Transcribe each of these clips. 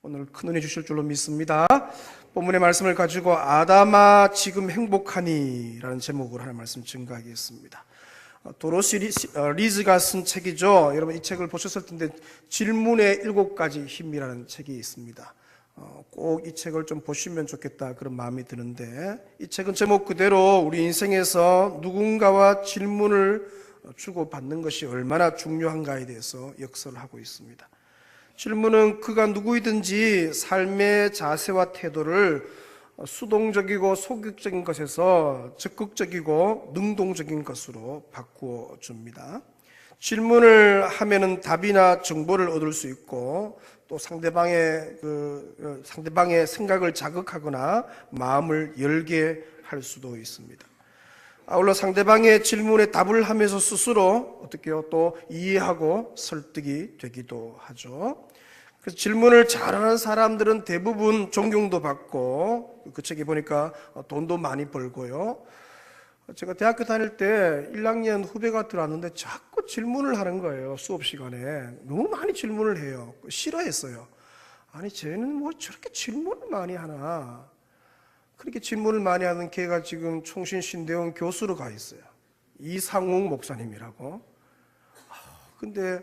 오늘 큰 은혜 주실 줄로 믿습니다. 본문의 말씀을 가지고 아담아 지금 행복하니 라는 제목으로 하나님 말씀 증거하겠습니다. 도로시 리즈가 쓴 책이죠. 여러분 이 책을 보셨을 텐데 질문의 7가지 힘이라는 책이 있습니다. 꼭 이 책을 좀 보시면 좋겠다 그런 마음이 드는데, 이 책은 제목 그대로 우리 인생에서 누군가와 질문을 주고받는 것이 얼마나 중요한가에 대해서 역설을 하고 있습니다. 질문은 그가 누구이든지 삶의 자세와 태도를 수동적이고 소극적인 것에서 적극적이고 능동적인 것으로 바꾸어 줍니다. 질문을 하면은 답이나 정보를 얻을 수 있고, 또 상대방의 생각을 자극하거나 마음을 열게 할 수도 있습니다. 아울러 상대방의 질문에 답을 하면서 스스로 어떻게요? 또 이해하고 설득이 되기도 하죠. 그래서 질문을 잘하는 사람들은 대부분 존경도 받고, 그 책에 보니까 돈도 많이 벌고요. 제가 대학교 다닐 때 1학년 후배가 들어왔는데 자꾸 질문을 하는 거예요. 수업 시간에 너무 많이 질문을 해요. 싫어했어요. 아니 쟤는 뭐 저렇게 질문을 많이 하나. 그렇게 질문을 많이 하는 걔가 지금 총신신대원 교수로 가 있어요. 이상웅 목사님이라고. 근데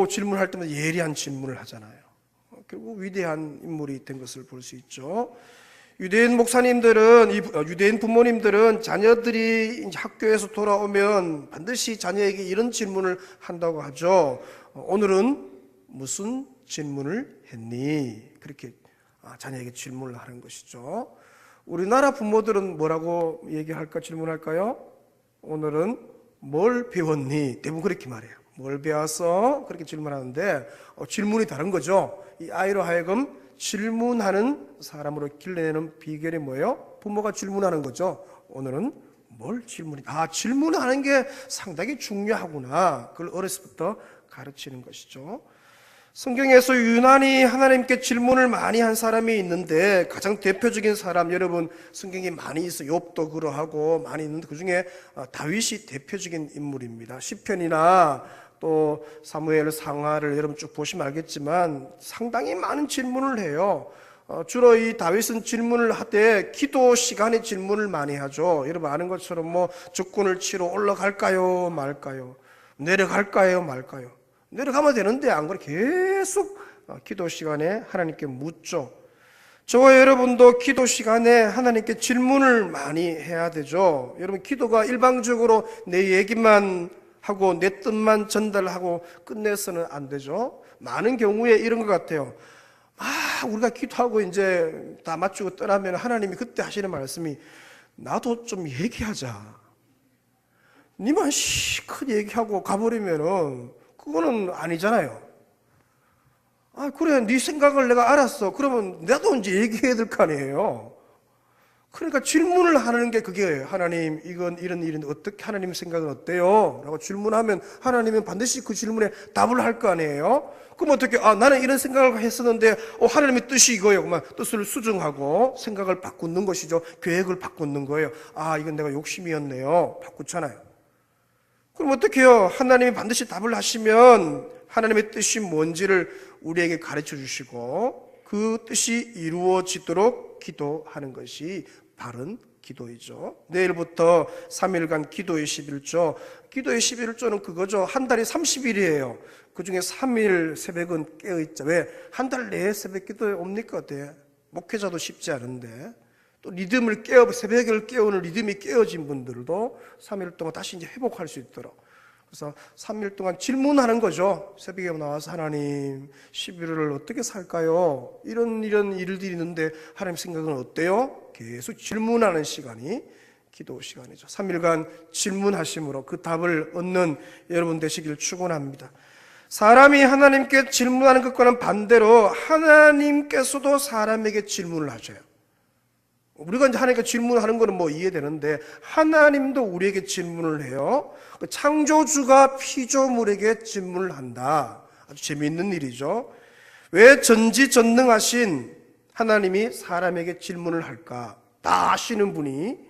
질문할 때마다 예리한 질문을 하잖아요. 결국 위대한 인물이 된 것을 볼 수 있죠. 유대인 부모님들은 자녀들이 학교에서 돌아오면 반드시 자녀에게 이런 질문을 한다고 하죠. 오늘은 무슨 질문을 했니? 그렇게 자녀에게 질문을 하는 것이죠. 우리나라 부모들은 뭐라고 질문할까요? 오늘은 뭘 배웠니? 대부분 그렇게 말해요. 뭘 배웠어? 그렇게 질문하는데 질문이 다른 거죠. 이 아이로 하여금 질문하는 사람으로 길러내는 비결이 뭐예요? 부모가 질문하는 거죠. 오늘은 뭘 질문하는 게 상당히 중요하구나. 그걸 어렸을 때부터 가르치는 것이죠. 성경에서 유난히 하나님께 질문을 많이 한 사람이 있는데, 가장 대표적인 사람, 여러분 성경이 많이 있어요. 욥도 그러하고 많이 있는데 그 중에 다윗이 대표적인 인물입니다. 시편이나 또 사무엘 상하를 여러분 쭉 보시면 알겠지만 상당히 많은 질문을 해요. 주로 이 다윗은 질문을 하되 기도 시간에 질문을 많이 하죠. 여러분 아는 것처럼 적군을 치러 올라갈까요 말까요? 내려갈까요 말까요? 내려가면 되는데 안 그래 계속 기도 시간에 하나님께 묻죠. 저와 여러분도 기도 시간에 하나님께 질문을 많이 해야 되죠. 여러분 기도가 일방적으로 내 얘기만 하고 내 뜻만 전달하고 끝내서는 안 되죠. 많은 경우에 이런 것 같아요. 우리가 기도하고 이제 다 마치고 떠나면 하나님이 그때 하시는 말씀이 나도 좀 얘기하자. 니만 시컷 얘기하고 가버리면은 그거는 아니잖아요. 그래 네 생각을 내가 알았어. 그러면 나도 이제 얘기해야 될 거 아니에요. 그러니까 질문을 하는 게 그게예요. 하나님 이건 이런 일인데 어떻게 하나님 생각은 어때요? 라고 질문하면 하나님은 반드시 그 질문에 답을 할 거 아니에요. 그럼 어떻게 나는 이런 생각을 했었는데 하나님의 뜻이 이거예요. 그러면 뜻을 수정하고 생각을 바꾸는 것이죠. 계획을 바꾸는 거예요. 이건 내가 욕심이었네요. 바꾸잖아요. 그럼 어떻게 해요? 하나님이 반드시 답을 하시면 하나님의 뜻이 뭔지를 우리에게 가르쳐 주시고 그 뜻이 이루어지도록 기도하는 것이 바른 기도이죠. 내일부터 3일간 기도의 11조. 기도의 11조는 그거죠. 한 달이 30일이에요. 그 중에 3일 새벽은 깨어있죠. 왜? 한 달 내에 새벽 기도에 옵니까? 목회자도 쉽지 않은데. 또 새벽을 깨우는 리듬이 깨어진 분들도 3일 동안 다시 이제 회복할 수 있도록. 그래서 3일 동안 질문하는 거죠. 새벽에 나와서 하나님 11월을 어떻게 살까요? 이런 일들이 있는데 하나님 생각은 어때요? 계속 질문하는 시간이 기도 시간이죠. 3일간 질문하심으로 그 답을 얻는 여러분 되시길 축원합니다. 사람이 하나님께 질문하는 것과는 반대로 하나님께서도 사람에게 질문을 하셔요. 우리가 이제 하나님께 질문하는 거는 이해되는데 하나님도 우리에게 질문을 해요. 창조주가 피조물에게 질문을 한다. 아주 재미있는 일이죠. 왜 전지전능하신 하나님이 사람에게 질문을 할까? 다 아시는 분이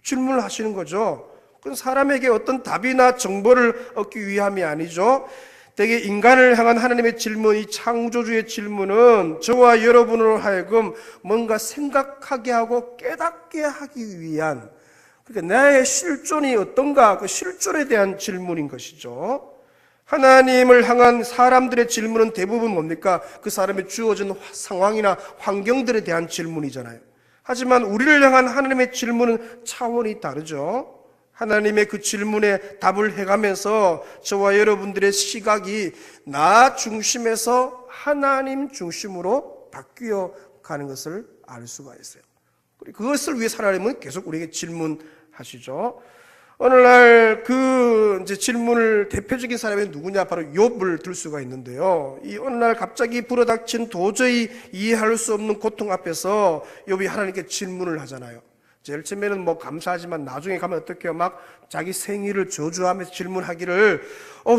질문을 하시는 거죠. 그건 사람에게 어떤 답이나 정보를 얻기 위함이 아니죠. 대개 인간을 향한 하나님의 질문, 이 창조주의 질문은 저와 여러분으로 하여금 뭔가 생각하게 하고 깨닫게 하기 위한, 그러니까 나의 실존이 어떤가, 그 실존에 대한 질문인 것이죠. 하나님을 향한 사람들의 질문은 대부분 뭡니까? 그 사람의 주어진 상황이나 환경들에 대한 질문이잖아요. 하지만 우리를 향한 하나님의 질문은 차원이 다르죠. 하나님의 그 질문에 답을 해가면서 저와 여러분들의 시각이 나 중심에서 하나님 중심으로 바뀌어 가는 것을 알 수가 있어요. 그것을 위해 하나님은 계속 우리에게 질문하시죠. 오늘날 그 이제 질문을 대표적인 사람이 누구냐? 바로 욥을 들 수가 있는데요. 이 어느 날 갑자기 불어닥친 도저히 이해할 수 없는 고통 앞에서 욥이 하나님께 질문을 하잖아요. 제일 처음에는 뭐 감사하지만 나중에 가면 어떻게 해요? 막 자기 생일을 저주하면서 질문하기를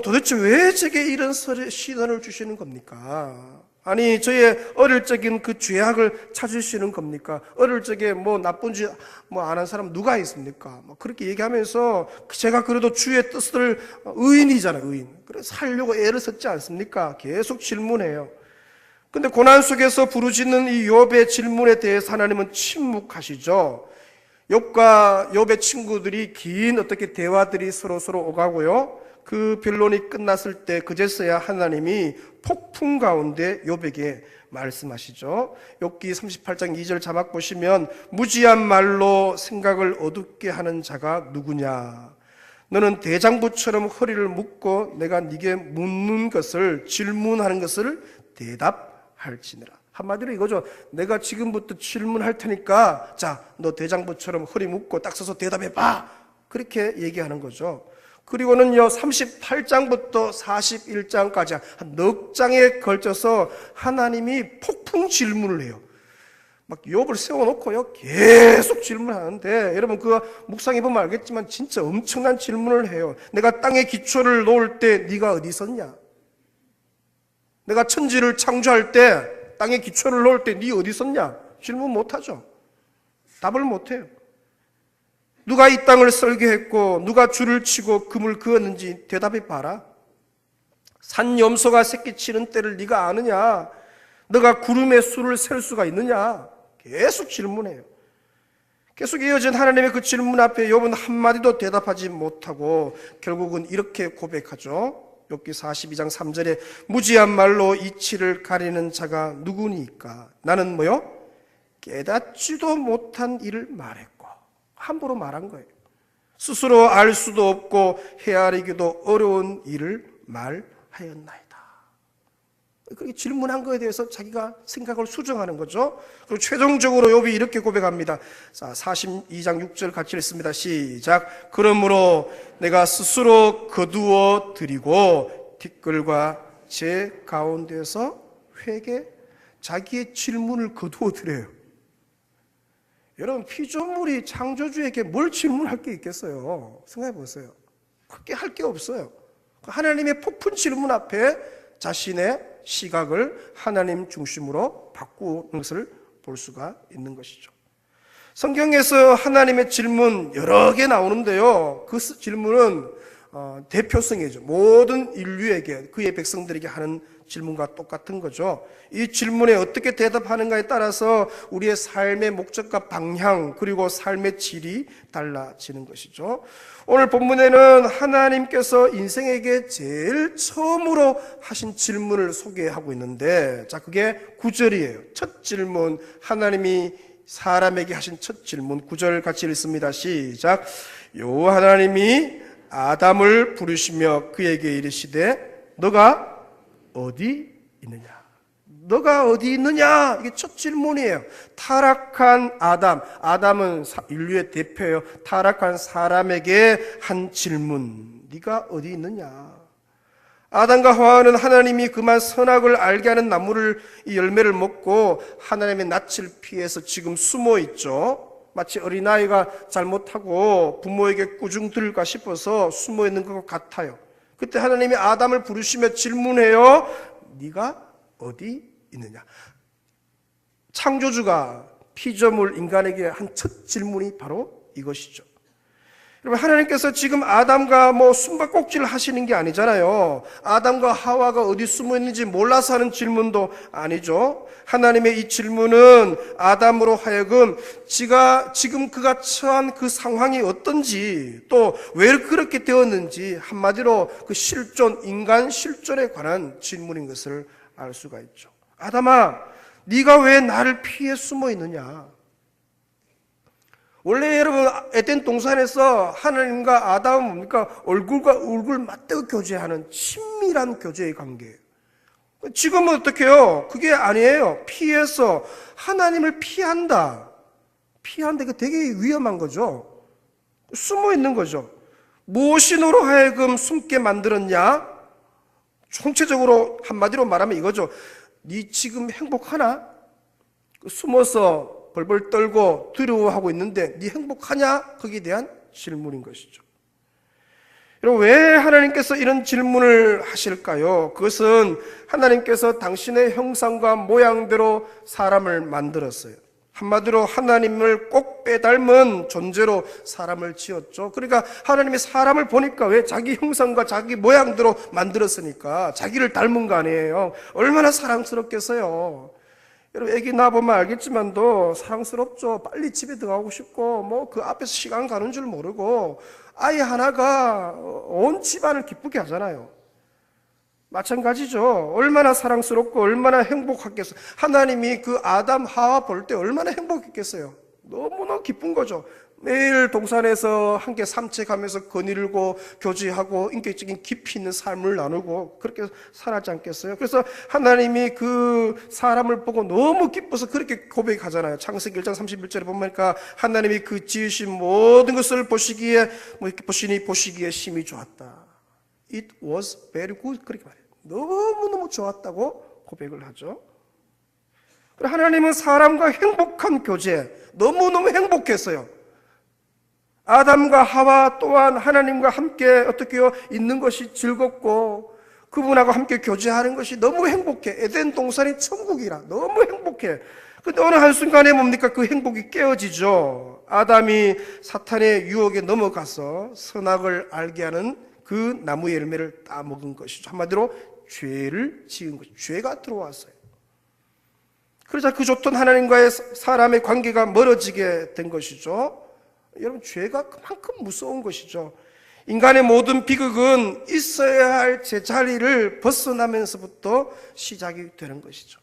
도대체 왜 제게 이런 시련을 주시는 겁니까? 아니 저의 어릴 적인 그 죄악을 찾으시는 겁니까? 어릴 적에 뭐 나쁜 짓 뭐 안 한 사람 누가 있습니까? 뭐 그렇게 얘기하면서 제가 그래도 주의 뜻을 의인이잖아요, 의인. 그래서 살려고 애를 썼지 않습니까? 계속 질문해요. 근데 고난 속에서 부르짖는 이 욥의 질문에 대해서 하나님은 침묵하시죠. 욥과 욥의 친구들이 긴 어떻게 대화들이 서로 오가고요. 그 변론이 끝났을 때 그제서야 하나님이 폭풍 가운데 욥에게 말씀하시죠. 욥기 38장 2절 자막 보시면 무지한 말로 생각을 어둡게 하는 자가 누구냐? 너는 대장부처럼 허리를 묶고 내가 네게 묻는 것을 질문하는 것을 대답할지니라. 한마디로 이거죠. 내가 지금부터 질문할 테니까 자, 너 대장부처럼 허리 묶고 딱 서서 대답해봐. 그렇게 얘기하는 거죠. 그리고는요 38장부터 41장까지 한 넉 장에 걸쳐서 하나님이 폭풍 질문을 해요. 막 욥을 세워놓고요 계속 질문하는데, 여러분 그 묵상해 보면 알겠지만 진짜 엄청난 질문을 해요. 내가 땅에 기초를 놓을 때 네가 어디 있었냐? 내가 천지를 창조할 때 땅에 기초를 놓을 때 네 어디 있었냐? 질문 못하죠. 답을 못해요. 누가 이 땅을 설계했고 누가 줄을 치고 금을 그었는지 대답해 봐라. 산 염소가 새끼치는 때를 네가 아느냐? 너가 구름의 수를 셀 수가 있느냐? 계속 질문해요. 계속 이어진 하나님의 그 질문 앞에 욥은 한마디도 대답하지 못하고 결국은 이렇게 고백하죠. 욥기 42장 3절에 무지한 말로 이치를 가리는 자가 누구니까? 나는 뭐요? 깨닫지도 못한 일을 말했고. 함부로 말한 거예요. 스스로 알 수도 없고 헤아리기도 어려운 일을 말하였나이다. 그렇게 질문한 거에 대해서 자기가 생각을 수정하는 거죠. 그리고 최종적으로 욥이 이렇게 고백합니다. 자, 42장 6절 같이 읽습니다. 시작. 그러므로 내가 스스로 거두어 드리고 티끌과 제 가운데서 회개, 자기의 질문을 거두어 드려요. 여러분 피조물이 창조주에게 뭘 질문할 게 있겠어요? 생각해 보세요. 그렇게 할 게 없어요. 하나님의 폭풍 질문 앞에 자신의 시각을 하나님 중심으로 바꾸는 것을 볼 수가 있는 것이죠. 성경에서 하나님의 질문 여러 개 나오는데요. 그 질문은 대표성이죠. 모든 인류에게, 그의 백성들에게 하는 질문과 똑같은 거죠. 이 질문에 어떻게 대답하는가에 따라서 우리의 삶의 목적과 방향, 그리고 삶의 질이 달라지는 것이죠. 오늘 본문에는 하나님께서 인생에게 제일 처음으로 하신 질문을 소개하고 있는데, 자, 그게 9절이에요. 첫 질문, 하나님이 사람에게 하신 첫 질문, 9절 같이 읽습니다. 시작. 요 하나님이 아담을 부르시며 그에게 이르시되 너가 어디 있느냐? 너가 어디 있느냐? 이게 첫 질문이에요. 타락한 아담은 인류의 대표예요. 타락한 사람에게 한 질문. 네가 어디 있느냐? 아담과 하와는 하나님이 그만 선악을 알게 하는 나무를, 이 열매를 먹고 하나님의 낯을 피해서 지금 숨어 있죠. 마치 어린아이가 잘못하고 부모에게 꾸중 들을까 싶어서 숨어 있는 것 같아요. 그때 하나님이 아담을 부르시며 질문해요. 네가 어디 있느냐? 창조주가 피조물 인간에게 한 첫 질문이 바로 이것이죠. 여러분, 하나님께서 지금 아담과 숨바꼭질을 하시는 게 아니잖아요. 아담과 하와가 어디 숨어 있는지 몰라서 하는 질문도 아니죠. 하나님의 이 질문은 아담으로 하여금 지금 그가 처한 그 상황이 어떤지, 또 왜 그렇게 되었는지, 한마디로 그 실존, 인간 실존에 관한 질문인 것을 알 수가 있죠. 아담아, 네가 왜 나를 피해 숨어 있느냐? 원래 여러분, 에덴 동산에서 하나님과 아담은 뭡니까? 얼굴과 얼굴 맞대고 교제하는 친밀한 교제의 관계예요. 지금은 어떻게 해요? 그게 아니에요. 피해서 하나님을 피한다. 피한다. 그 되게 위험한 거죠. 숨어 있는 거죠. 무엇이 너로 하여금 숨게 만들었냐? 총체적으로 한마디로 말하면 이거죠. 네 지금 행복하나? 숨어서 벌벌 떨고 두려워하고 있는데 네 행복하냐? 거기에 대한 질문인 것이죠. 여러분, 왜 하나님께서 이런 질문을 하실까요? 그것은 하나님께서 당신의 형상과 모양대로 사람을 만들었어요. 한마디로 하나님을 꼭 빼닮은 존재로 사람을 지었죠. 그러니까 하나님이 사람을 보니까 왜 자기 형상과 자기 모양대로 만들었으니까 자기를 닮은 거 아니에요. 얼마나 사랑스럽겠어요. 여러분, 애기 낳아보면 알겠지만도 사랑스럽죠. 빨리 집에 들어가고 싶고 그 앞에서 시간 가는 줄 모르고 아이 하나가 온 집안을 기쁘게 하잖아요. 마찬가지죠. 얼마나 사랑스럽고 얼마나 행복하겠어요. 하나님이 그 아담 하와 볼 때 얼마나 행복했겠어요. 너무너무 기쁜 거죠. 매일 동산에서 함께 산책하면서 거닐고 교제하고 인격적인 깊이 있는 삶을 나누고 그렇게 살았지 않겠어요? 그래서 하나님이 그 사람을 보고 너무 기뻐서 그렇게 고백하잖아요. 창세기 1장 31절에 보니까 하나님이 그 지으신 모든 것을 보시기에 보시기에 심히 좋았다. It was very good. 그렇게 말해요. 너무너무 좋았다고 고백을 하죠. 하나님은 사람과 행복한 교제, 너무너무 행복했어요. 아담과 하와 또한 하나님과 함께 어떻게요? 있는 것이 즐겁고 그분하고 함께 교제하는 것이 너무 행복해. 에덴 동산이 천국이라 너무 행복해. 근데 어느 한순간에 뭡니까? 그 행복이 깨어지죠. 아담이 사탄의 유혹에 넘어가서 선악을 알게 하는 그 나무의 열매를 따먹은 것이죠. 한마디로 죄를 지은 것이죠. 죄가 들어왔어요. 그러자 그 좋던 하나님과의 사람의 관계가 멀어지게 된 것이죠. 여러분, 죄가 그만큼 무서운 것이죠. 인간의 모든 비극은 있어야 할 제자리를 벗어나면서부터 시작이 되는 것이죠.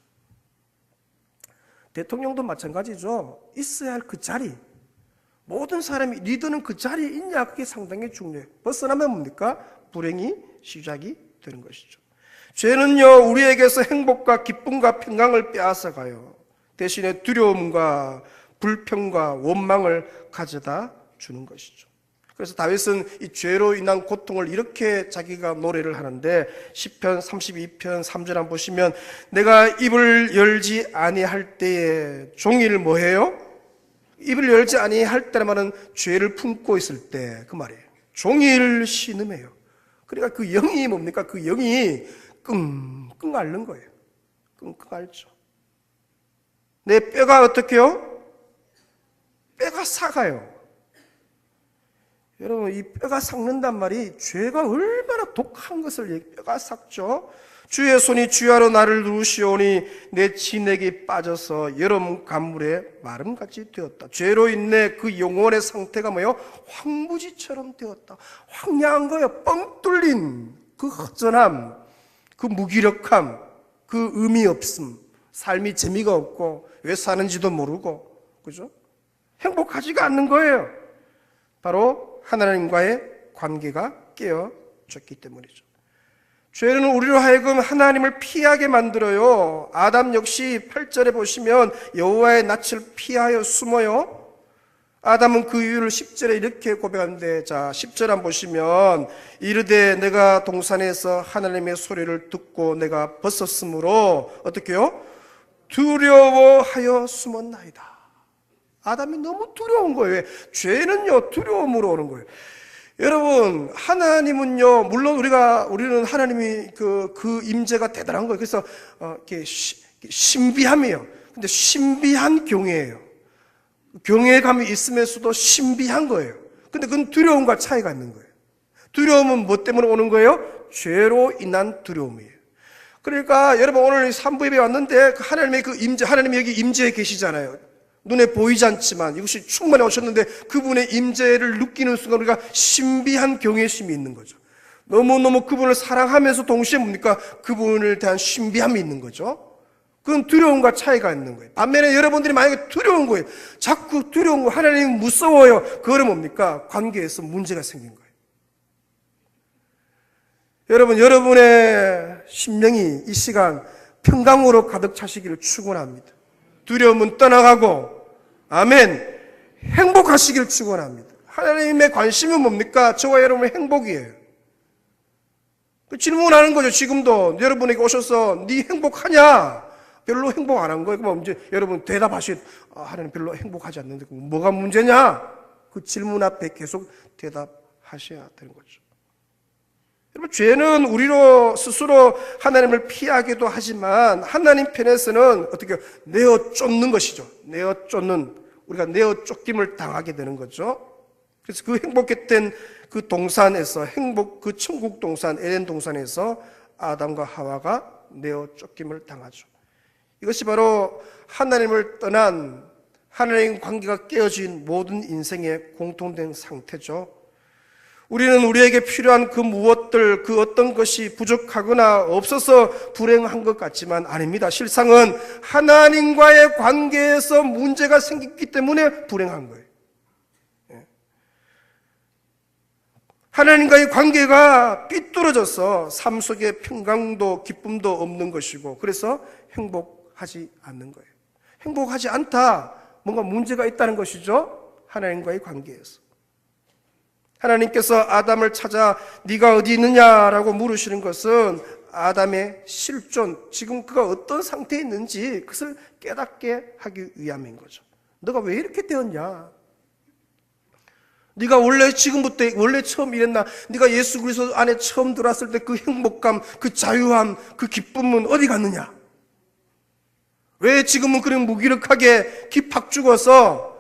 대통령도 마찬가지죠. 있어야 할 그 자리, 모든 사람이 리더는 그 자리에 있냐, 그게 상당히 중요해요. 벗어나면 뭡니까? 불행이 시작이 되는 것이죠. 죄는요, 우리에게서 행복과 기쁨과 평강을 빼앗아가요. 대신에 두려움과 불평과 원망을 가져다 주는 것이죠. 그래서 다윗은 이 죄로 인한 고통을 이렇게 자기가 노래를 하는데 시편 32편 3절 한번 보시면 내가 입을 열지 아니할 때에 종일 뭐해요? 입을 열지 아니할 때란 말은 죄를 품고 있을 때 그 말이에요. 종일 신음해요. 그러니까 그 영이 뭡니까? 그 영이 끙끙 앓는 거예요. 끙끙 앓죠. 내 뼈가 어떻게요? 뼈가 삭아요. 여러분, 이 뼈가 삭는단 말이 죄가 얼마나 독한 것을 뼈가 삭죠. 주의 손이 주야로 나를 누르시오니 내 진액이 빠져서 여름 간물에 마름같이 되었다. 죄로 인해 그 영혼의 상태가 뭐예요? 황무지처럼 되었다. 황량한 거예요. 뻥 뚫린 그 허전함, 그 무기력함, 그 의미 없음, 삶이 재미가 없고 왜 사는지도 모르고, 그죠? 행복하지가 않는 거예요. 바로 하나님과의 관계가 깨어졌기 때문이죠. 죄는 우리로 하여금 하나님을 피하게 만들어요. 아담 역시 8절에 보시면 여호와의 낯을 피하여 숨어요. 아담은 그 이유를 10절에 이렇게 고백하는데, 자 10절 한번 보시면 이르되 내가 동산에서 하나님의 소리를 듣고 내가 벗었으므로 어떻게 해요? 두려워하여 숨었나이다. 아담이 너무 두려운 거예요. 죄는요, 두려움으로 오는 거예요. 여러분, 하나님은요, 물론 우리는 하나님이 그 임재가 대단한 거예요. 그래서 이렇게 신비함이에요. 근데 신비한 경외예요. 경외감이 있으면서도 신비한 거예요. 근데 그건 두려움과 차이가 있는 거예요. 두려움은 뭐 때문에 오는 거예요? 죄로 인한 두려움이에요. 그러니까 여러분 오늘 산부 예배 왔는데 하나님의 그 임재, 하나님이 여기 임재에 계시잖아요. 눈에 보이지 않지만 이것이 충만히 오셨는데 그분의 임재를 느끼는 순간 우리가 신비한 경외심이 있는 거죠. 너무너무 그분을 사랑하면서 동시에 뭡니까? 그분을 대한 신비함이 있는 거죠. 그건 두려움과 차이가 있는 거예요. 반면에 여러분들이 만약에 두려운 거예요. 자꾸 두려운 거, 하나님 무서워요. 그거는 뭡니까? 관계에서 문제가 생긴 거예요. 여러분, 여러분의 심령이 이 시간 평강으로 가득 차시기를 축원합니다. 두려움은 떠나가고, 아멘, 행복하시기를 축원합니다. 하나님의 관심은 뭡니까? 저와 여러분의 행복이에요. 질문하는 거죠. 지금도 여러분에게 오셔서 네 행복하냐? 별로 행복 안 한 거예요. 그럼 이제 여러분 대답하실, 하나님 별로 행복하지 않는데 뭐가 문제냐? 그 질문 앞에 계속 대답하셔야 되는 거죠. 여러분, 죄는 우리로 스스로 하나님을 피하기도 하지만 하나님 편에서는 어떻게 내어 쫓는 것이죠. 내어 쫓는, 우리가 내어 쫓김을 당하게 되는 거죠. 그래서 그 행복했던 그 동산에서, 그 천국 동산, 에덴 동산에서 아담과 하와가 내어 쫓김을 당하죠. 이것이 바로 하나님을 떠난, 하나님 관계가 깨어진 모든 인생의 공통된 상태죠. 우리는 우리에게 필요한 그 무엇들, 그 어떤 것이 부족하거나 없어서 불행한 것 같지만 아닙니다. 실상은 하나님과의 관계에서 문제가 생겼기 때문에 불행한 거예요. 하나님과의 관계가 삐뚤어져서 삶 속에 평강도 기쁨도 없는 것이고, 그래서 행복하지 않는 거예요. 행복하지 않다, 뭔가 문제가 있다는 것이죠. 하나님과의 관계에서. 하나님께서 아담을 찾아 네가 어디 있느냐라고 물으시는 것은 아담의 실존, 지금 그가 어떤 상태에 있는지 그것을 깨닫게 하기 위함인 거죠. 너가 왜 이렇게 되었냐? 네가 원래 지금부터 원래 처음 이랬나? 네가 예수 그리스도 안에 처음 들어왔을 때 그 행복감, 그 자유함, 그 기쁨은 어디 갔느냐? 왜 지금은 그런 무기력하게 기팍 죽어서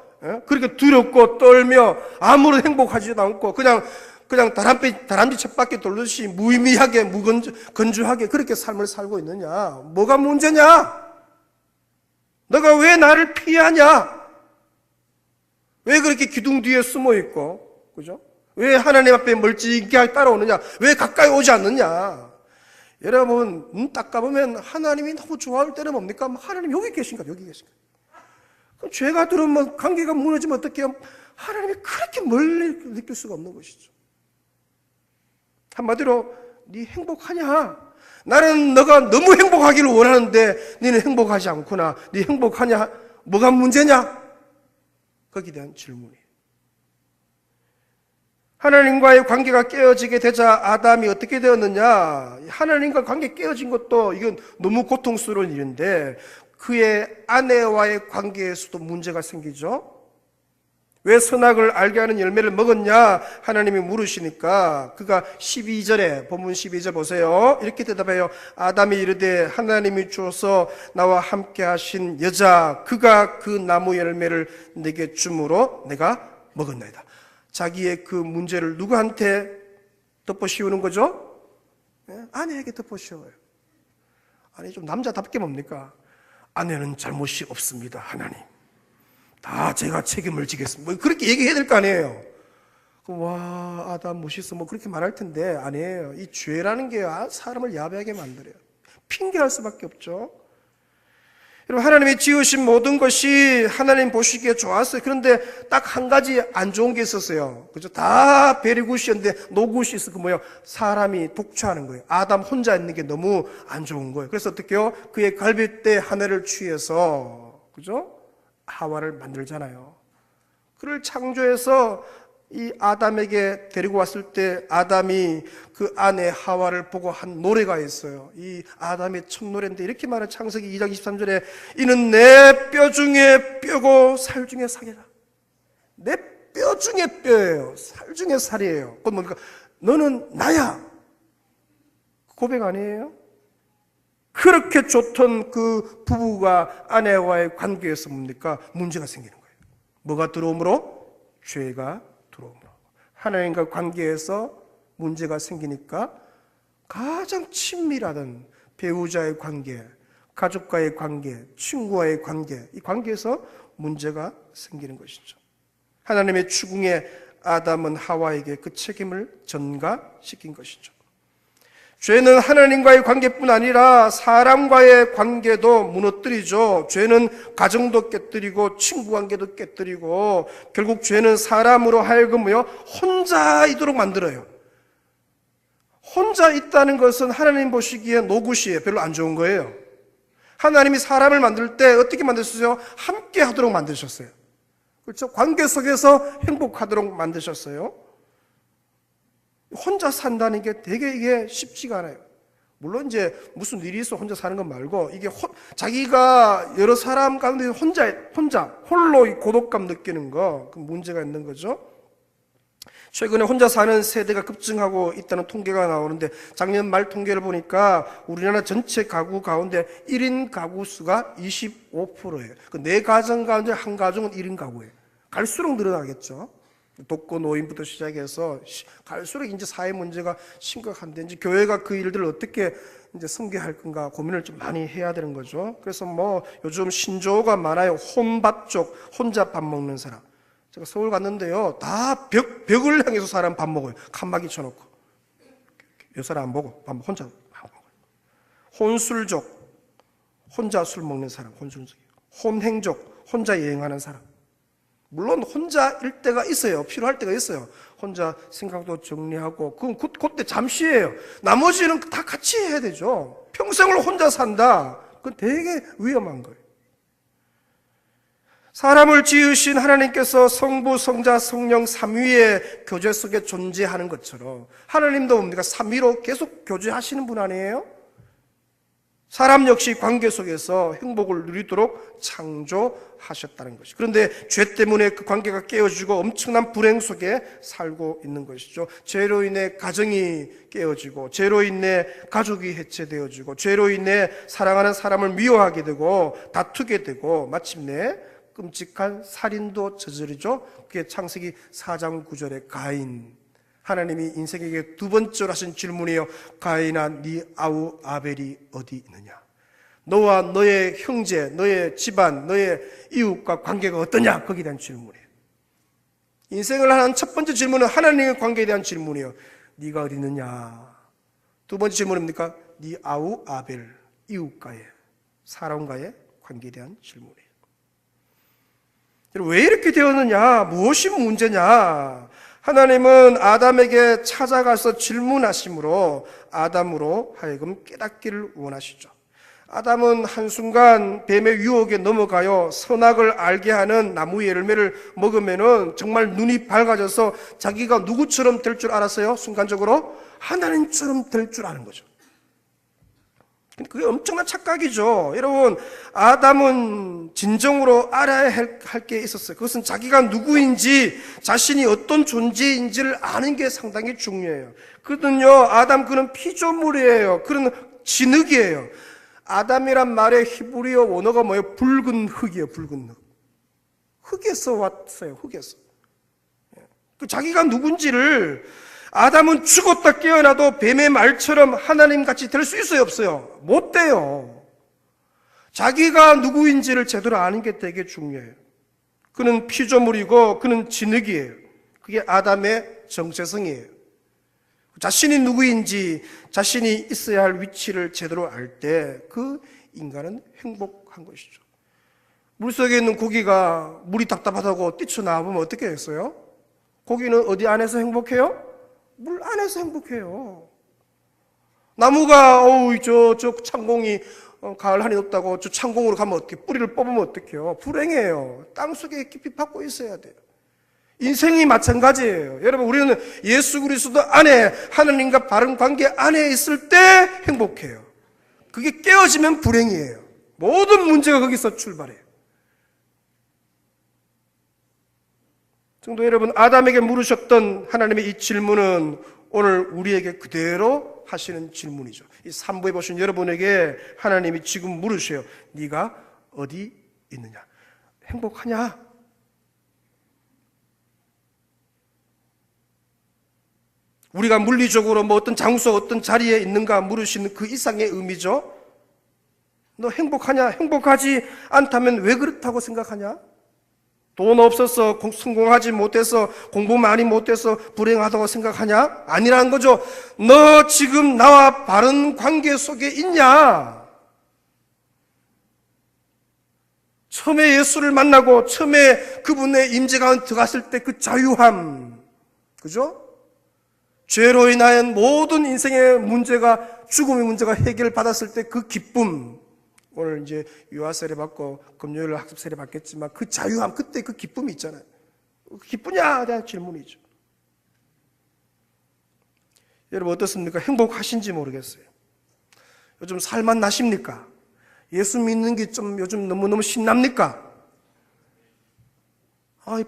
그렇게 두렵고 떨며 아무런 행복하지도 않고 그냥 다람쥐 쳇바퀴 돌듯이 무의미하게 건조하게 그렇게 삶을 살고 있느냐? 뭐가 문제냐? 너가 왜 나를 피하냐? 왜 그렇게 기둥 뒤에 숨어 있고, 그죠? 왜 하나님 앞에 멀찍이 따라오느냐? 왜 가까이 오지 않느냐? 여러분, 눈 딱 감으면 하나님이 너무 좋아할 때는 뭡니까? 하나님 여기 계신가? 여기 계신가? 그럼 죄가 들어오면 관계가 무너지면 어떻게 해요? 하나님이 그렇게 멀리 느낄 수가 없는 것이죠. 한마디로 네 행복하냐? 나는 너가 너무 행복하기를 원하는데 너는 행복하지 않구나. 네 행복하냐? 뭐가 문제냐? 거기에 대한 질문이에요. 하나님과의 관계가 깨어지게 되자 아담이 어떻게 되었느냐? 하나님과 관계 깨어진 것도 이건 너무 고통스러운 일인데 그의 아내와의 관계에서도 문제가 생기죠. 왜 선악을 알게 하는 열매를 먹었냐? 하나님이 물으시니까 그가 12절에 본문 12절 보세요. 이렇게 대답해요. 아담이 이르되 하나님이 주어서 나와 함께 하신 여자 그가 그 나무 열매를 내게 주므로 내가 먹었나이다. 자기의 그 문제를 누구한테 덮어씌우는 거죠? 아내에게 덮어씌워요. 아니 좀 남자답게 뭡니까? 아내는 잘못이 없습니다. 하나님. 다 제가 책임을 지겠습니다. 뭐 그렇게 얘기해야 될 거 아니에요. 와, 아담 멋있어. 뭐 그렇게 말할 텐데 아니에요. 이 죄라는 게 사람을 야비하게 만들어요. 핑계할 수밖에 없죠. 여러분, 하나님이 지으신 모든 것이 하나님 보시기에 좋았어요. 그런데 딱 한 가지 안 좋은 게 있었어요. 그죠? 다 베리굿이었는데 노굿이 있어. 그 뭐예요? 사람이 독취하는 거예요. 아담 혼자 있는 게 너무 안 좋은 거예요. 그래서 어떻게 해요? 그의 갈빗대 하나를 취해서, 그죠? 하와를 만들잖아요. 그를 창조해서 이 아담에게 데리고 왔을 때 아담이 그 아내 하와를 보고 한 노래가 있어요. 이 아담의 첫 노래인데 이렇게 말하는 창세기 2장 23절에 이는 내 뼈 중에 뼈고 살 중에 살이라. 내 뼈 중에 뼈예요. 살 중에 살이에요. 그건 뭡니까? 너는 나야. 고백 아니에요? 그렇게 좋던 그 부부가 아내와의 관계에서 뭡니까? 문제가 생기는 거예요. 뭐가 들어오므로? 죄가 들어오므로. 하나님과 관계에서 문제가 생기니까 가장 친밀하던 배우자의 관계, 가족과의 관계, 친구와의 관계, 이 관계에서 문제가 생기는 것이죠. 하나님의 추궁에 아담은 하와에게 그 책임을 전가시킨 것이죠. 죄는 하나님과의 관계뿐 아니라 사람과의 관계도 무너뜨리죠. 죄는 가정도 깨뜨리고 친구 관계도 깨뜨리고 결국 죄는 사람으로 하여금요 혼자 있도록 만들어요. 혼자 있다는 것은 하나님 보시기에 노굿이에요. 별로 안 좋은 거예요. 하나님이 사람을 만들 때 어떻게 만드셨어요? 함께 하도록 만드셨어요. 그렇죠? 관계 속에서 행복하도록 만드셨어요. 혼자 산다는 게 되게 이게 쉽지가 않아요. 물론 이제 무슨 일이 있어 혼자 사는 건 말고 이게 자기가 여러 사람 가운데 혼자 홀로 고독감 느끼는 거, 그 문제가 있는 거죠. 최근에 혼자 사는 세대가 급증하고 있다는 통계가 나오는데 작년 말 통계를 보니까 우리나라 전체 가구 가운데 1인 가구 수가 25%예요. 그 4가정 가운데 한 가정은 1인 가구예요. 갈수록 늘어나겠죠. 독거 노인부터 시작해서 갈수록 이제 사회 문제가 심각한데 이제 교회가 그 일들을 어떻게 이제 섬겨할 건가 고민을 좀 많이 해야 되는 거죠. 그래서 뭐 요즘 신조어가 많아요. 혼밥족, 혼자 밥 먹는 사람. 제가 서울 갔는데요, 다 벽을 향해서 사람 밥 먹어요. 칸막이 쳐놓고 몇 사람 안 보고 혼자 밥 먹어요. 혼술족, 혼자 술 먹는 사람, 혼술족. 혼행족, 혼자 여행하는 사람. 물론 혼자일 때가 있어요. 필요할 때가 있어요. 혼자 생각도 정리하고 그건 그때 잠시예요. 나머지는 다 같이 해야 되죠. 평생을 혼자 산다. 그건 되게 위험한 거예요. 사람을 지으신 하나님께서 성부, 성자, 성령 삼위의 교제 속에 존재하는 것처럼 하나님도 뭡니까? 삼위로 계속 교제하시는 분 아니에요? 사람 역시 관계 속에서 행복을 누리도록 창조하셨다는 것이죠. 그런데 죄 때문에 그 관계가 깨어지고 엄청난 불행 속에 살고 있는 것이죠. 죄로 인해 가정이 깨어지고 죄로 인해 가족이 해체되어지고 죄로 인해 사랑하는 사람을 미워하게 되고 다투게 되고 마침내 끔찍한 살인도 저지르죠. 그게 창세기 4장 9절의 가인. 하나님이 인생에게 두 번째로 하신 질문이에요. 가인아, 네 아우 아벨이 어디 있느냐? 너와 너의 형제, 너의 집안, 너의 이웃과 관계가 어떠냐? 거기에 대한 질문이에요. 인생을 하는 첫 번째 질문은 하나님의 관계에 대한 질문이에요. 네가 어디 있느냐? 두 번째 질문입니까? 네 아우 아벨, 이웃과의, 사람과의 관계에 대한 질문이에요. 왜 이렇게 되었느냐? 무엇이 문제냐? 하나님은 아담에게 찾아가서 질문하심으로 아담으로 하여금 깨닫기를 원하시죠. 아담은 한순간 뱀의 유혹에 넘어가요. 선악을 알게 하는 나무의 열매를 먹으면은 정말 눈이 밝아져서 자기가 누구처럼 될 줄 알았어요? 순간적으로 하나님처럼 될 줄 아는 거죠. 그게 엄청난 착각이죠. 여러분, 아담은 진정으로 알아야 할 게 있었어요. 그것은 자기가 누구인지, 자신이 어떤 존재인지를 아는 게 상당히 중요해요. 그는요, 아담 그는 피조물이에요. 그는 진흙이에요. 아담이란 말의 히브리어 원어가 뭐예요? 붉은 흙이에요. 붉은 흙. 흙에서 왔어요. 흙에서. 그 자기가 누군지를 아담은 죽었다 깨어나도 뱀의 말처럼 하나님같이 될 수 있어요? 없어요? 못 돼요. 자기가 누구인지를 제대로 아는 게 되게 중요해요. 그는 피조물이고 그는 진흙이에요. 그게 아담의 정체성이에요. 자신이 누구인지 자신이 있어야 할 위치를 제대로 알 때 그 인간은 행복한 것이죠. 물속에 있는 고기가 물이 답답하다고 뛰쳐나와보면 어떻게 했어요? 고기는 어디 안에서 행복해요? 물 안에서 행복해요. 나무가 저 창공이 가을 한이 높다고 저 창공으로 가면 어떻게 뿌리를 뽑으면 어떡해요? 불행해요. 땅 속에 깊이 박고 있어야 돼요. 인생이 마찬가지예요. 여러분, 우리는 예수 그리스도 안에 하나님과 바른 관계 안에 있을 때 행복해요. 그게 깨어지면 불행이에요. 모든 문제가 거기서 출발해요. 성도 여러분, 아담에게 물으셨던 하나님의 이 질문은 오늘 우리에게 그대로 하시는 질문이죠. 이 3부에 보신 여러분에게 하나님이 지금 물으셔요. 네가 어디 있느냐? 행복하냐? 우리가 물리적으로 뭐 어떤 장소, 어떤 자리에 있는가 물으시는 그 이상의 의미죠. 너 행복하냐? 행복하지 않다면 왜 그렇다고 생각하냐? 돈 없어서 성공하지 못해서 공부 많이 못해서 불행하다고 생각하냐? 아니라는 거죠. 너 지금 나와 바른 관계 속에 있냐? 처음에 예수를 만나고 처음에 그분의 임재가 들어갔을 때 그 자유함, 그죠? 죄로 인한 모든 인생의 문제가, 죽음의 문제가 해결받았을 때 그 기쁨, 오늘 이제 유아 세례 받고 금요일 학습 세례 받겠지만 그 자유함, 그때 그 기쁨이 있잖아요. 기쁘냐? 대한 질문이죠. 여러분 어떻습니까? 행복하신지 모르겠어요. 요즘 살만 나십니까? 예수 믿는 게 좀 요즘 너무너무 신납니까?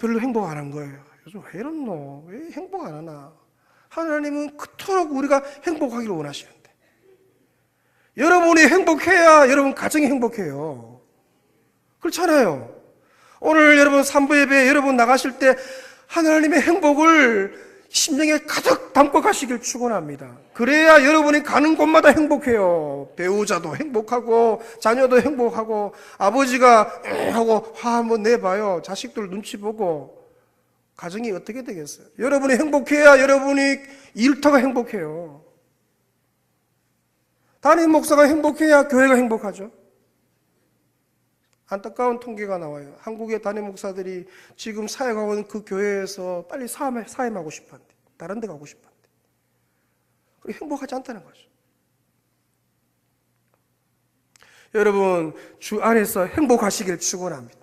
별로 행복 안 한 거예요. 요즘 왜 이렇노? 왜 행복 안 하나? 하나님은 그토록 우리가 행복하기를 원하시는데, 여러분이 행복해야 여러분 가정이 행복해요. 그렇잖아요. 오늘 여러분 삼부 예배 여러분 나가실 때 하나님의 행복을 심령에 가득 담고 가시길 축원합니다. 그래야 여러분이 가는 곳마다 행복해요. 배우자도 행복하고 자녀도 행복하고, 아버지가 하고 화 한번 내봐요. 자식들 눈치 보고 가정이 어떻게 되겠어요? 여러분이 행복해야 여러분이 일터가 행복해요. 담임 목사가 행복해야 교회가 행복하죠. 안타까운 통계가 나와요. 한국의 담임 목사들이 지금 사역하고 있는 그 교회에서 빨리 사임하고 싶었는데, 다른 데 가고 싶었는데, 그리고 행복하지 않다는 거죠. 여러분 주 안에서 행복하시길 축원합니다.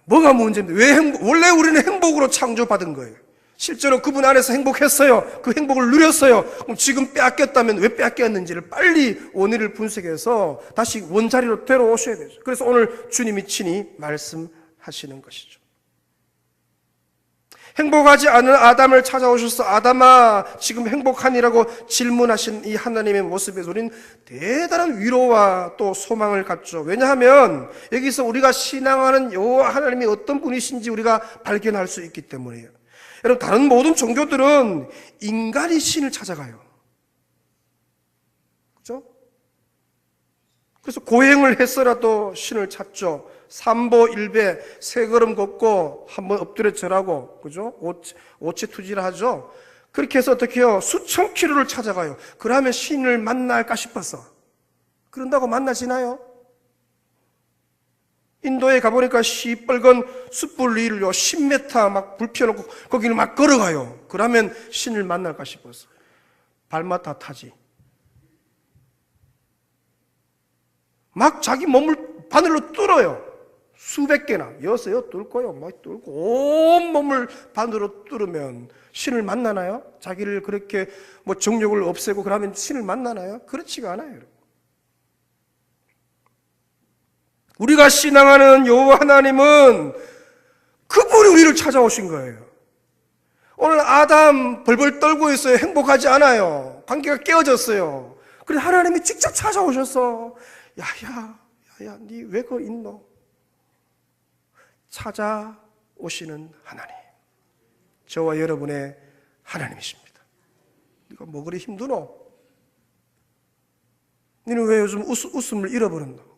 뭐가 문제입니까? 원래 우리는 행복으로 창조받은 거예요. 실제로 그분 안에서 행복했어요. 그 행복을 누렸어요. 그럼 지금 빼앗겼다면 왜 빼앗겼는지를 빨리 원인을 분석해서 다시 원자리로 되돌아오셔야 되죠. 그래서 오늘 주님이 친히 말씀하시는 것이죠. 행복하지 않은 아담을 찾아오셔서 아담아 지금 행복하니라고 질문하신 이 하나님의 모습에서 우리는 대단한 위로와 또 소망을 갖죠. 왜냐하면 여기서 우리가 신앙하는 여호와 하나님이 어떤 분이신지 우리가 발견할 수 있기 때문이에요. 여러분 다른 모든 종교들은 인간이 신을 찾아가요. 그렇죠? 그래서 고행을 했어라도 신을 찾죠. 삼보 일배 세 걸음 걷고 한번 엎드려 절하고, 그죠? 오체 투지를 하죠. 그렇게 해서 어떻게 해요? 수천 킬로를 찾아가요. 그러면 신을 만날까 싶어서. 그런다고 만나지나요? 인도에 가보니까 시뻘건 숯불 위를요 10m 막 불 피워놓고 거기를 막 걸어가요. 그러면 신을 만날까 싶어서 발맛 다 타지. 막 자기 몸을 바늘로 뚫어요. 수백 개나 여서요 뚫고요 막 뚫고 온 몸을 바늘로 뚫으면 신을 만나나요? 자기를 그렇게 뭐 정욕을 없애고 그러면 신을 만나나요? 그렇지가 않아요. 여러분. 우리가 신앙하는 여호와 하나님은 그분이 우리를 찾아오신 거예요. 오늘 아담 벌벌 떨고 있어요. 행복하지 않아요. 관계가 깨어졌어요. 그래서 하나님이 직접 찾아오셔서 야야 니 왜 거 있노? 찾아오시는 하나님, 저와 여러분의 하나님이십니다. 네가 뭐 그리 힘드노? 너는 왜 요즘 웃음을 잃어버렸노?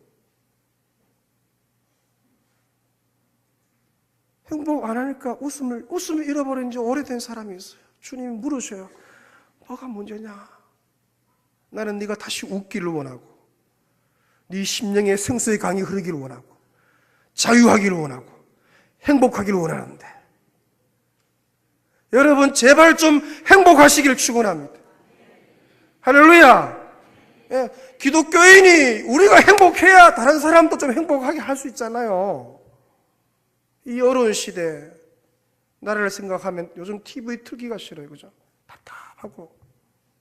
행복 안 하니까 웃음을 잃어버린 지 오래된 사람이 있어요. 주님이 물으셔요. 뭐가 문제냐? 나는 네가 다시 웃기를 원하고, 네 심령에 생수의 강이 흐르기를 원하고, 자유하기를 원하고, 행복하기를 원하는데, 여러분 제발 좀 행복하시기를 축원합니다. 할렐루야. 예, 기독교인이 우리가 행복해야 다른 사람도 좀 행복하게 할 수 있잖아요. 이 어려운 시대 나라를 생각하면 요즘 TV 틀기가 싫어요. 그죠? 답답하고.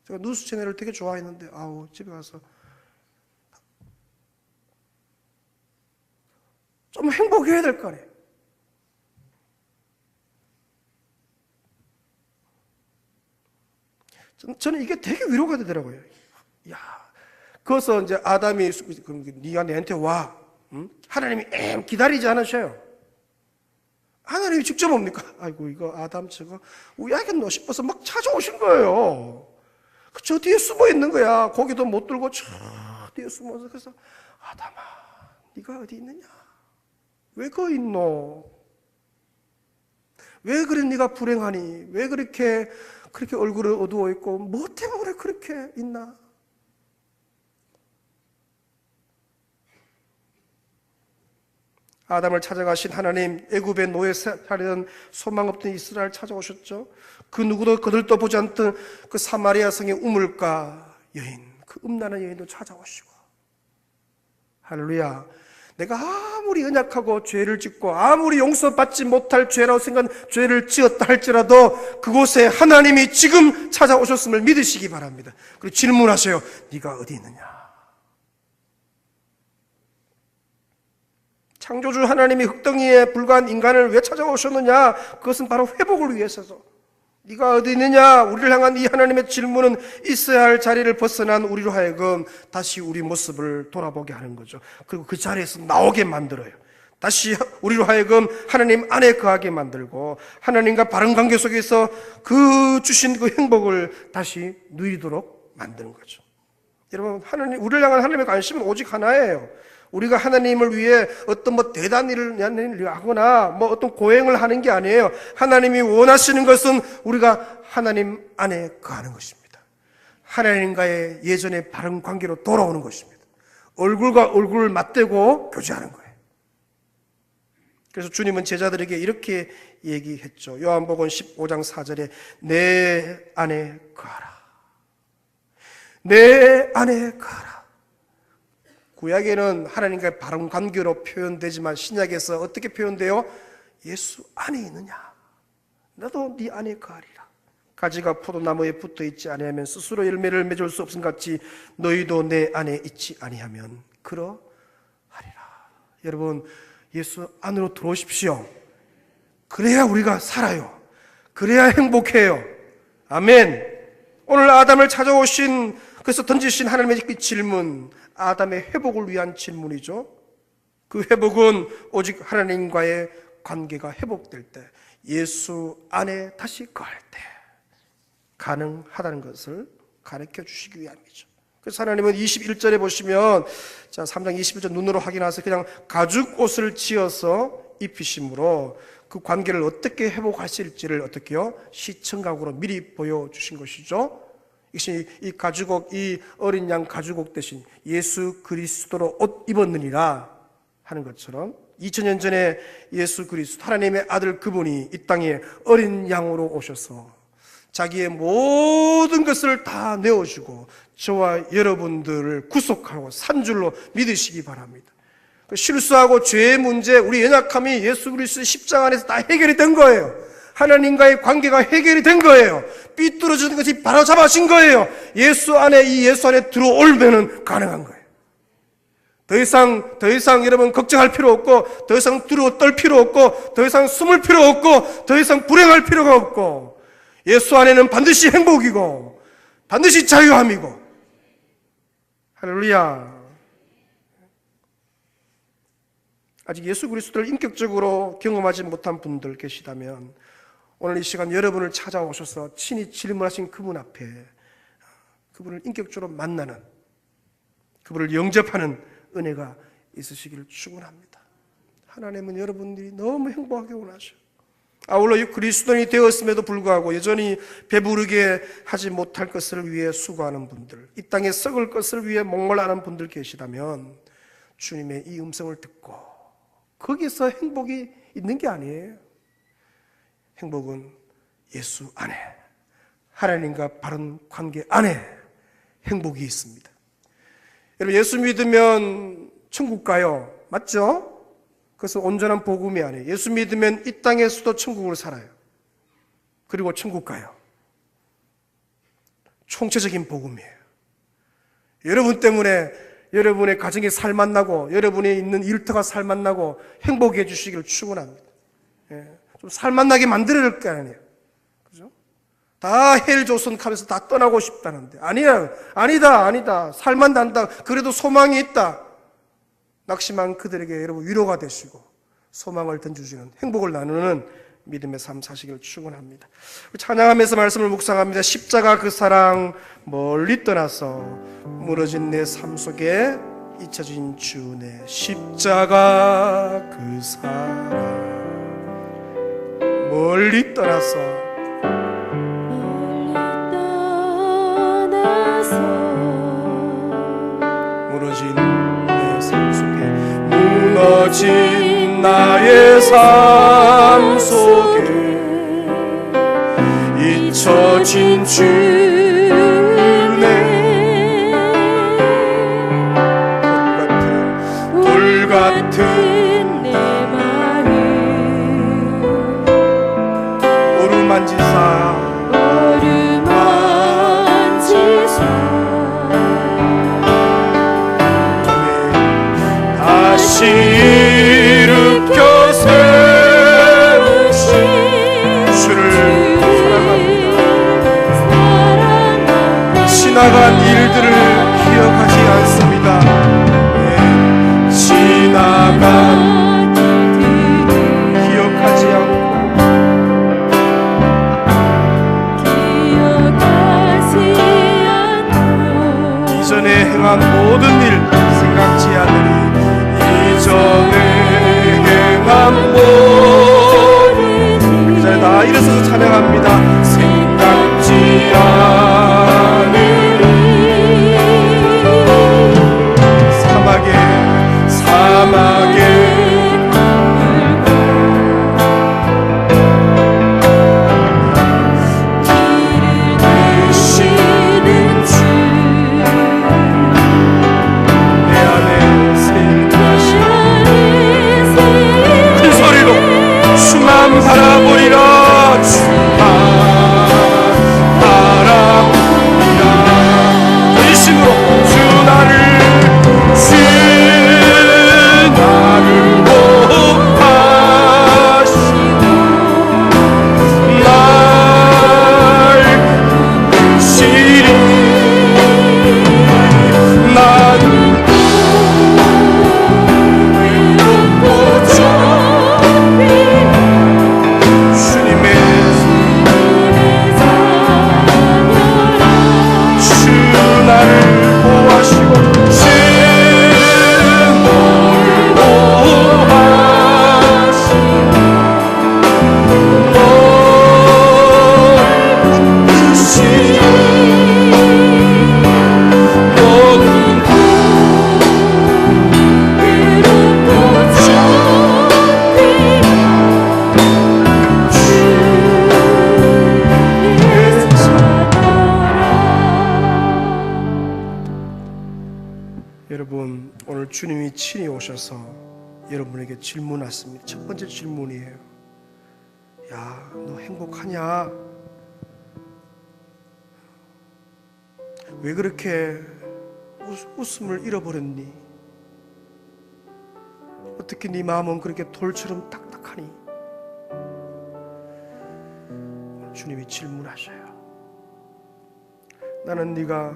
제가 뉴스 채널을 되게 좋아했는데 집에 가서 좀 행복해야 될 거 아니에요. 저는 이게 되게 위로가 되더라고요. 그래서 이제 아담이 네가 내한테 와. 응? 하나님이 기다리지 않으셔요. 하나님이 직접 옵니까? 아이고 이거 아담 저거 우야겠노 싶어서 막 찾아오신 거예요. 저 뒤에 숨어 있는 거야. 고기도 못 들고 저 뒤에 숨어서. 그래서 아담아 네가 어디 있느냐? 왜 거기 있노? 왜 그래 네가 불행하니? 왜 그렇게 얼굴을 어두워 있고 뭐 때문에 그렇게 있나? 아담을 찾아가신 하나님, 애굽의 노예 살이던 소망 없던 이스라엘 찾아오셨죠. 그 누구도 거들떠 보지 않던 그 사마리아 성의 우물가 여인, 그 음란한 여인도 찾아오시고, 할렐루야. 내가 아무리 연약하고 죄를 짓고 아무리 용서받지 못할 죄라고 생각한 죄를 지었다 할지라도 그곳에 하나님이 지금 찾아오셨음을 믿으시기 바랍니다. 그리고 질문하세요. 네가 어디 있느냐? 창조주 하나님이 흙덩이에 불과한 인간을 왜 찾아오셨느냐? 그것은 바로 회복을 위해서죠. 네가 어디 있느냐? 우리를 향한 이 하나님의 질문은 있어야 할 자리를 벗어난 우리로 하여금 다시 우리 모습을 돌아보게 하는 거죠. 그리고 그 자리에서 나오게 만들어요. 다시 우리로 하여금 하나님 안에 거하게 만들고 하나님과 바른 관계 속에서 그 주신 그 행복을 다시 누리도록 만드는 거죠. 여러분, 우리를 향한 하나님의 관심은 오직 하나예요. 우리가 하나님을 위해 어떤 대단한 일을 하거나 어떤 고행을 하는 게 아니에요. 하나님이 원하시는 것은 우리가 하나님 안에 거하는 것입니다. 하나님과의 예전의 바른 관계로 돌아오는 것입니다. 얼굴과 얼굴을 맞대고 교제하는 거예요. 그래서 주님은 제자들에게 이렇게 얘기했죠. 요한복음 15장 4절에 내 안에 거하라. 내 안에 거하라. 구약에는 하나님과의 바른 관계로 표현되지만 신약에서 어떻게 표현돼요? 예수 안에 있느냐? 나도 네 안에 거하리라. 가지가 포도나무에 붙어 있지 아니하면 스스로 열매를 맺을 수 없음 같이 너희도 내 안에 있지 아니하면 그러하리라. 여러분, 예수 안으로 들어오십시오. 그래야 우리가 살아요. 그래야 행복해요. 아멘. 오늘 아담을 찾아오신, 그래서 던지신 하나님의 그 질문, 아담의 회복을 위한 질문이죠. 그 회복은 오직 하나님과의 관계가 회복될 때, 예수 안에 다시 거할 때 가능하다는 것을 가르쳐 주시기 위함이죠. 그래서 하나님은 21절에 보시면, 자, 3장 21절 눈으로 확인하세요. 그냥 가죽 옷을 지어서 입히심으로 그 관계를 어떻게 회복하실지를 어떻게요? 시청각으로 미리 보여주신 것이죠. 이것이 이 가죽옷, 이 어린 양 가죽옷 대신 예수 그리스도로 옷 입었느니라 하는 것처럼 2000년 전에 예수 그리스도 하나님의 아들 그분이 이 땅에 어린 양으로 오셔서 자기의 모든 것을 다 내어주고 저와 여러분들을 구속하고 산 줄로 믿으시기 바랍니다. 실수하고 죄의 문제, 우리 연약함이 예수 그리스도의 십자가 안에서 다 해결이 된 거예요. 하나님과의 관계가 해결이 된 거예요. 삐뚤어지는 것이 바로잡아진 거예요. 예수 안에 들어올면은 가능한 거예요. 더 이상 여러분 걱정할 필요 없고, 더 이상 두려워 떨 필요 없고, 더 이상 숨을 필요 없고, 더 이상 불행할 필요가 없고, 예수 안에는 반드시 행복이고, 반드시 자유함이고. 할렐루야. 아직 예수 그리스도를 인격적으로 경험하지 못한 분들 계시다면 오늘 이 시간 여러분을 찾아오셔서 친히 질문하신 그분 앞에 그분을 인격적으로 만나는, 그분을 영접하는 은혜가 있으시기를 축원합니다. 하나님은 여러분들이 너무 행복하게 원하셔요. 아울러 그리스도인이 되었음에도 불구하고 여전히 배부르게 하지 못할 것을 위해 수고하는 분들, 이 땅에 썩을 것을 위해 목말라하는 분들 계시다면 주님의 이 음성을 듣고 거기서 행복이 있는 게 아니에요. 행복은 예수 안에, 하나님과 바른 관계 안에 행복이 있습니다. 여러분, 예수 믿으면 천국 가요. 맞죠? 그래서 온전한 복음이 아니에요. 예수 믿으면 이 땅에서도 천국을 살아요. 그리고 천국 가요. 총체적인 복음이에요. 여러분 때문에 여러분의 가정에 살맛 나고 여러분이 있는 일터가 살맛 나고 행복해 주시기를 축원합니다. 좀 살맛 나게 만들어낼 게 아니에요. 그죠? 다 헬조선 하면서 다 떠나고 싶다는데 아니다. 살맛 난다. 그래도 소망이 있다. 낙심한 그들에게 여러분 위로가 되시고 소망을 던져주는, 행복을 나누는 믿음의 삶 사시기를 축원합니다. 찬양하면서 말씀을 묵상합니다. 십자가 그 사랑 멀리 떠나서 무너진 내 삶 속에 잊혀진 주 내 십자가 그 사랑 멀리 떠나서 무너진 내 삶 속에 무너진 나의 삶 속에 잊혀진 주네 돌 같은 내 마음 오르만지사 다시 일으켜 세우신 주를 사랑합니다. 지나간 일들을 기억하지 않습니다. 지나간 기억하지 않고 이전에 행한 모든 일 생각지 않으니 이전에 행한 모든 그 자리에 다 일어서서 찬양합니다. 생각지 않으니 사막에 주만 바라보리라 주만 바라보리라 전심으로 주 나를 호흡하시고 날 부르시리 나는 여러분, 오늘 주님이 친히 오셔서 여러분에게 질문하십니다. 첫 번째 질문이에요. 야, 너 행복하냐? 왜 그렇게 웃음을 잃어버렸니? 어떻게 네 마음은 그렇게 돌처럼 딱딱하니? 주님이 질문하셔요. 나는 네가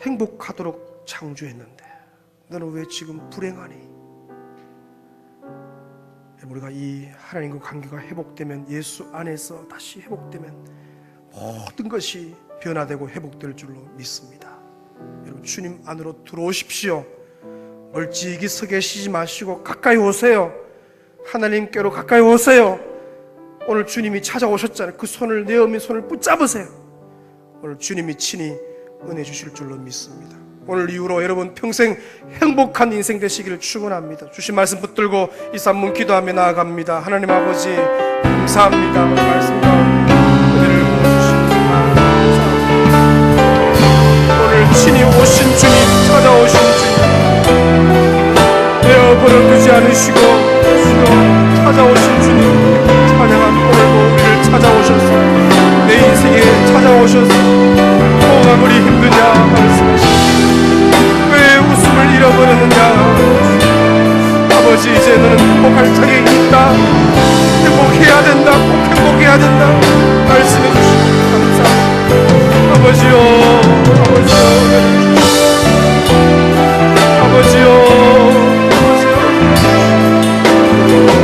행복하도록 창조했는데 너는 왜 지금 불행하니? 우리가 이 하나님과 관계가 회복되면, 예수 안에서 다시 회복되면 모든 것이 변화되고 회복될 줄로 믿습니다. 여러분, 주님 안으로 들어오십시오. 멀찍이 서 계시지 마시고 가까이 오세요. 하나님께로 가까이 오세요. 오늘 주님이 찾아오셨잖아요. 그 손을, 내어민 손을 붙잡으세요. 오늘 주님이 친히 은혜 주실 줄로 믿습니다. 오늘 이후로 여러분 평생 행복한 인생 되시기를 축원합니다. 주신 말씀 붙들고 이 산문 기도하며 나아갑니다. 하나님 아버지 감사합니다. 오늘 말씀 가운데 은혜를 부어주십니다. 오늘 친히 오신 주님, 찾아오신 주님, 내어버려 두지 않으시고 찾아오신 주님 찬양한 오늘도 우리를 찾아오셔서 내 인생에 찾아오셔서 아무리 힘드냐 말씀하십니다. 왜 웃음을 잃어버렸느냐? 아버지, 이제 너는 행복할 자격이 있다. 행복해야 된다. 꼭 행복해야 된다. 말씀해 주시고 감사합니다. 아버지요, 아버지요, 아버지요, 아버지요.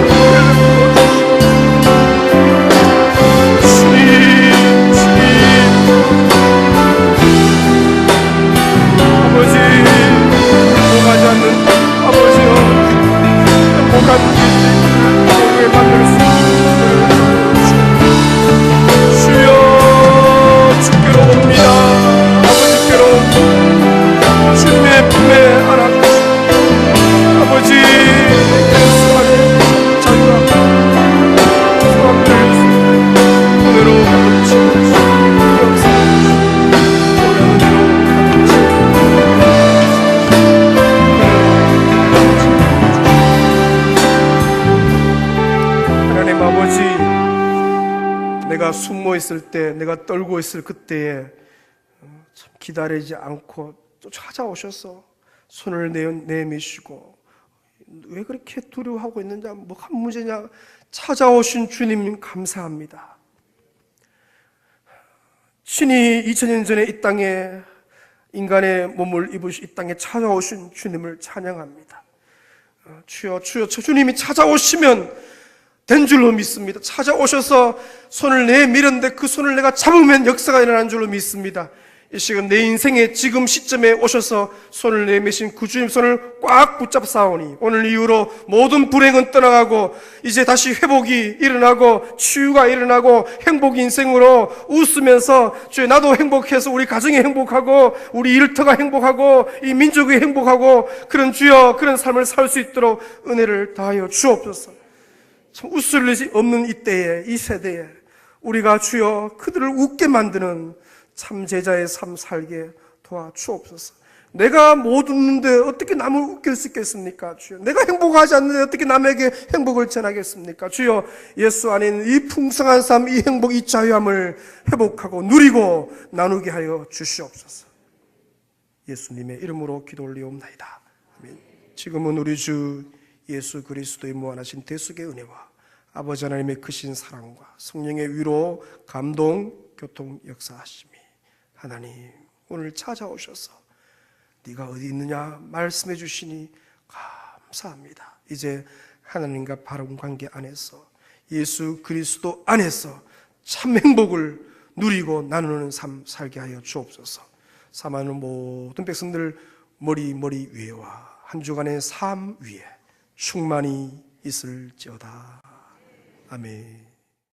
내가 숨어 있을 때, 내가 떨고 있을 그때에 참 기다리지 않고 또 찾아오셔서 손을 내미시고 왜 그렇게 두려워하고 있느냐, 뭐가 문제냐, 찾아오신 주님 감사합니다. 신이 2000년 전에 이 땅에 인간의 몸을 입으시 이 땅에 찾아오신 주님을 찬양합니다. 주여, 주여, 주님이 찾아오시면 된 줄로 믿습니다. 찾아오셔서 손을 내밀었는데 그 손을 내가 잡으면 역사가 일어나는 줄로 믿습니다. 이 시간 내 인생의 지금 시점에 오셔서 손을 내미신 그 주님 손을 꽉 붙잡사오니 오늘 이후로 모든 불행은 떠나가고 이제 다시 회복이 일어나고 치유가 일어나고 행복 인생으로 웃으면서 주여, 나도 행복해서 우리 가정이 행복하고 우리 일터가 행복하고 이 민족이 행복하고 그런 주여, 그런 삶을 살 수 있도록 은혜를 다하여 주옵소서. 참 웃을 일이 없는 이때에, 이 세대에 우리가 주여 그들을 웃게 만드는 참 제자의 삶 살게 도와주옵소서. 내가 못 웃는데 어떻게 남을 웃길 수 있겠습니까? 주여, 내가 행복하지 않는데 어떻게 남에게 행복을 전하겠습니까? 주여, 예수 안에 있는 이 풍성한 삶, 이 행복, 이 자유함을 회복하고 누리고 나누게 하여 주시옵소서. 예수님의 이름으로 기도 올리옵나이다. 아멘. 지금은 우리 주 예수 그리스도의 무한하신 대속의 은혜와 아버지 하나님의 크신 사랑과 성령의 위로, 감동, 교통 역사하심이 하나님 오늘 찾아오셔서 네가 어디 있느냐 말씀해 주시니 감사합니다. 이제 하나님과 바른 관계 안에서 예수 그리스도 안에서 참 행복을 누리고 나누는 삶 살게 하여 주옵소서. 사랑하는 모든 백성들 머리 위에와 한 주간의 삶 위에 충만히 있을지어다. 아멘.